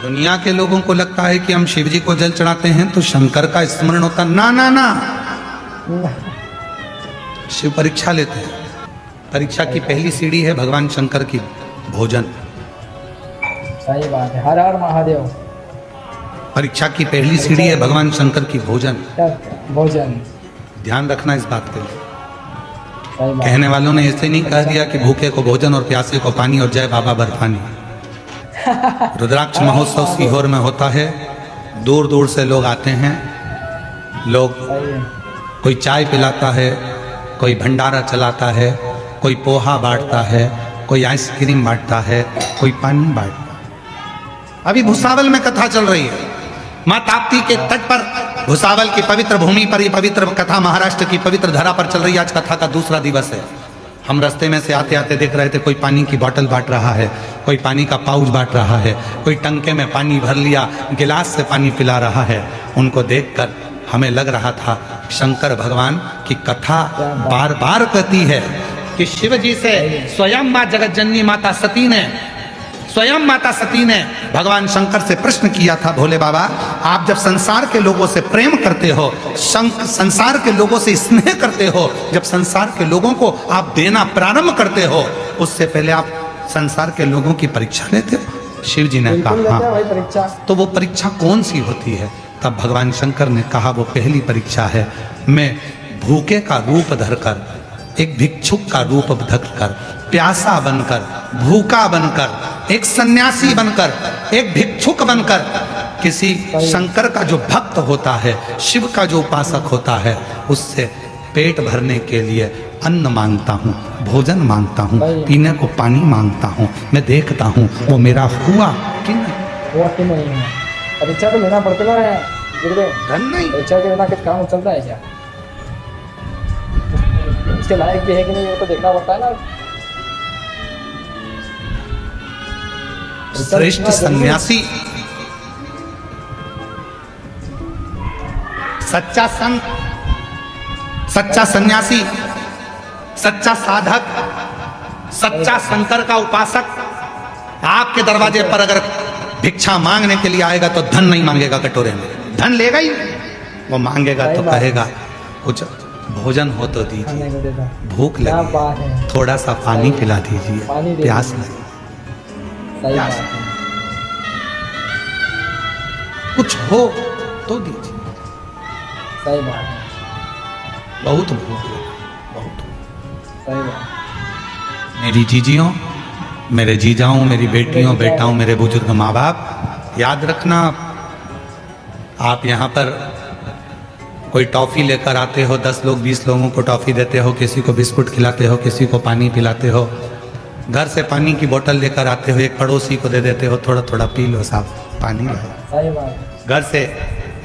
दुनिया के लोगों को लगता है कि हम शिव जी को जल चढ़ाते हैं तो शंकर का स्मरण होता, ना ना ना, शिव परीक्षा लेते हैं। परीक्षा की पहली सीढ़ी है भगवान शंकर की भोजन। सही बात है, हर हर महादेव। परीक्षा की पहली सीढ़ी है भगवान शंकर की भोजन। भोजन, ध्यान रखना इस बात के लिए। सही बात। कहने वालों ने ऐसे नहीं कह दिया कि भूखे को भोजन और प्यासे को पानी और जय बाबा बर्फानी। रुद्राक्ष महोत्सव सीहोर में होता है, दूर दूर से लोग आते हैं। लोग, कोई चाय पिलाता है, कोई भंडारा चलाता है, कोई पोहा बांटता है, कोई आइसक्रीम बांटता है, कोई पानी बांटता है। अभी भुसावल में कथा चल रही है, माँ ताप्ती के तट पर, भुसावल की पवित्र भूमि पर ये पवित्र कथा महाराष्ट्र की पवित्र धरा पर चल रही है। आज कथा का दूसरा दिवस है। हम रास्ते में से आते आते देख रहे थे, कोई पानी की बोतल बांट रहा है, कोई पानी का पाउच बांट रहा है, कोई टंके में पानी भर लिया, गिलास से पानी पिला रहा है। उनको देखकर हमें लग रहा था शंकर भगवान की कथा बार बार कहती है कि शिव जी से स्वयं माँ जगत जननी माता सती ने, स्वयं माता सती ने भगवान शंकर से प्रश्न किया था, भोले बाबा आप जब संसार के लोगों से प्रेम करते हो, संसार के लोगों से स्नेह करते हो, जब संसार के लोगों को आप देना प्रारंभ करते हो, उससे पहले आप संसार के लोगों की परीक्षा लेते हो? शिव जी ने कहा हाँ। तो वो परीक्षा कौन सी होती है? तब भगवान शंकर ने कहा वो पहली परीक्षा है, मैं भूखे का रूप धरकर, एक भिक्षुक का रूप धरकर, प्यासा बनकर, भूखा बनकर, एक सन्यासी बनकर, एक भिक्षुक बनकर, किसी शंकर का जो भक्त होता है, शिव का जो उपासक होता है, उससे पेट भरने के लिए अन्न मांगता हूँ, भोजन मांगता हूँ, पीने को पानी मांगता हूँ। मैं देखता हूँ वो मेरा हुआ कि नहीं। परीक्षा तो लेना पड़ता है, धन नहीं, परीक्षा के बिना कुछ काम चलता है क्या? उसके लायक भी है कि नहीं वो तो देखना पड़ता है ना। श्रेष्ठ सन्यासी, सच्चा संत, सच्चा सन्यासी, सच्चा साधक, सच्चा शंकर का उपासक आपके दरवाजे पर अगर भिक्षा मांगने के लिए आएगा तो धन नहीं मांगेगा कटोरे में, धन लेगा ही, वो मांगेगा तो कहेगा कुछ भोजन हो तो दीजिए, भूख लगी थोड़ा सा पानी पिला दीजिए, प्यास लगी, कुछ हो तो दीजिए। सही बात है, बहुत भूख लगी, बहुत। सही बात। मेरी जीजियों, मेरे जीजाओं, मेरी बेटियों, बेटाओं, मेरे बुजुर्ग माँ बाप, याद रखना आप यहाँ पर कोई टॉफ़ी लेकर आते हो, 10 लोग 20 लोगों को टॉफ़ी देते हो, किसी को बिस्कुट खिलाते हो, किसी को पानी पिलाते हो, घर से पानी की बोतल लेकर आते हो, एक पड़ोसी को दे देते हो, थोड़ा थोड़ा पी लो साहब, पानी लो। घर से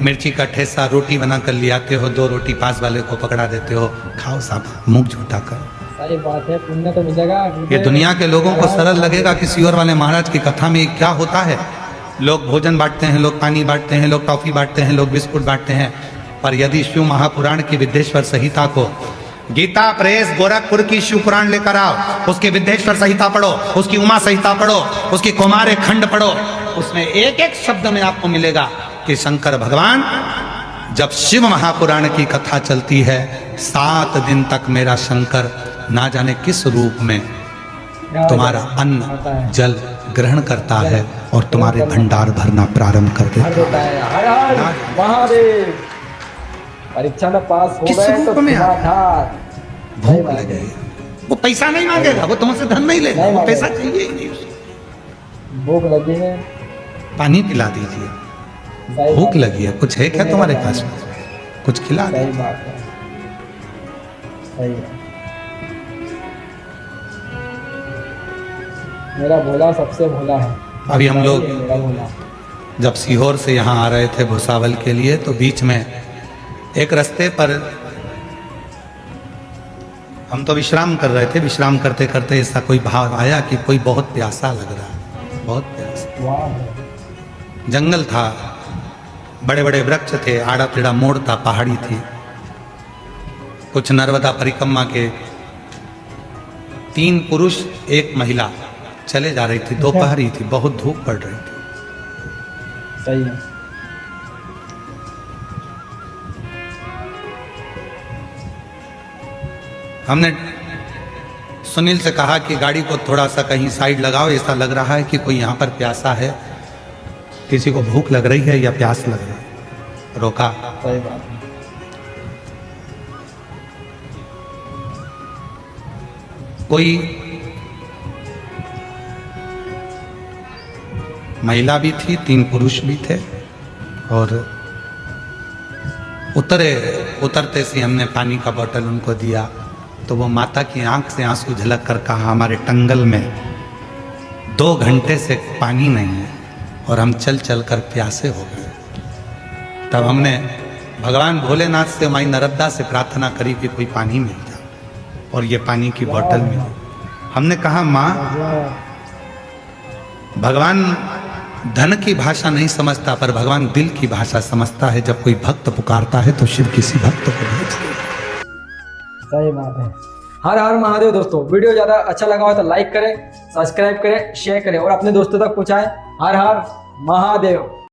मिर्ची का ठेसा रोटी बना कर ले आते हो, 2 रोटी पास वाले को पकड़ा देते हो, खाओ साहब, मुंह झूठा कर। सही बात है, पुण्य तो मिलेगा। ये दुनिया के लोगों को सरल लगेगा कि सीहोर वाले महाराज की कथा में क्या होता है। लोग भोजन बांटते हैं, लोग पानी बांटते हैं, लोग टॉफी बांटते हैं, लोग बिस्कुट बांटते हैं। पर यदि शिव महापुराण की विद्येश्वर संहिता को, गीता प्रेस गोरखपुर की शिव पुराण लेकर आओ, उसकी विद्येश्वर संहिता पढ़ो, उसकी उमा संहिता पढ़ो, उसकी कुमार खंड पढ़ो, उसमें एक एक शब्द में आपको मिलेगा कि शंकर भगवान, जब शिव महापुराण की कथा चलती है, 7 दिन तक मेरा शंकर ना जाने किस रूप में तुम्हारा अन्न जल ग्रहण करता है और तुम्हारे भंडार भरना प्रारंभ कर देता है। हर हर महादेव। परीक्षा में पास हो गए तो भूख लगे, वो पैसा नहीं मांगेगा, वो तुमसे धन नहीं लेगा, वो पैसा चाहिए ही नहीं उसको। भूख लगी है, पानी पिला दीजिए। भूख लगी है, कुछ है क्या तुम्हारे पास में, कुछ खिला दीजिए। सही बात है, सही है। मेरा भोला सबसे भोला है। अभी हम लोग जब सीहोर से यहाँ आ रहे थे भुसावल के लिए, तो बीच में एक रास्ते पर हम तो विश्राम कर रहे थे, विश्राम करते करते ऐसा कोई भाव आया कि कोई बहुत प्यासा लग रहा है, बहुत प्यासा। जंगल था, बड़े बड़े वृक्ष थे, आड़ा टेढ़ा मोड़ था, पहाड़ी थी। कुछ नर्मदा परिक्रमा के 3 पुरुष 1 महिला चले जा रही थी, दोपहर ही थी, बहुत धूप पड़ रही थी। सही है। हमने सुनील से कहा कि गाड़ी को थोड़ा सा कहीं साइड लगाओ, ऐसा लग रहा है कि कोई यहाँ पर प्यासा है, किसी को भूख लग रही है या प्यास लग रही है। रोका, सही बात है। कोई महिला भी थी, 3 पुरुष भी थे, और उतरते से हमने पानी का बोतल उनको दिया तो वो माता की आंख से आंसू झलक कर कहा, हमारे टंगल में 2 घंटे से पानी नहीं है और हम चल चल कर प्यासे हो गए। तब हमने भगवान भोलेनाथ से, माई नर्मदा से प्रार्थना करी कि कोई पानी मिल जाए, और ये पानी की बोतल मिली। हमने कहा, माँ, भगवान धन की भाषा नहीं समझता, पर भगवान दिल की भाषा समझता है। जब कोई भक्त पुकारता है तो शिव किसी भक्त को भेजता है। सही बात है। हर हर महादेव। दोस्तों, वीडियो ज़्यादा अच्छा लगा हो तो लाइक करें, सब्सक्राइब करें, शेयर करें और अपने दोस्तों तक पहुँचाएं। हर हर महादेव।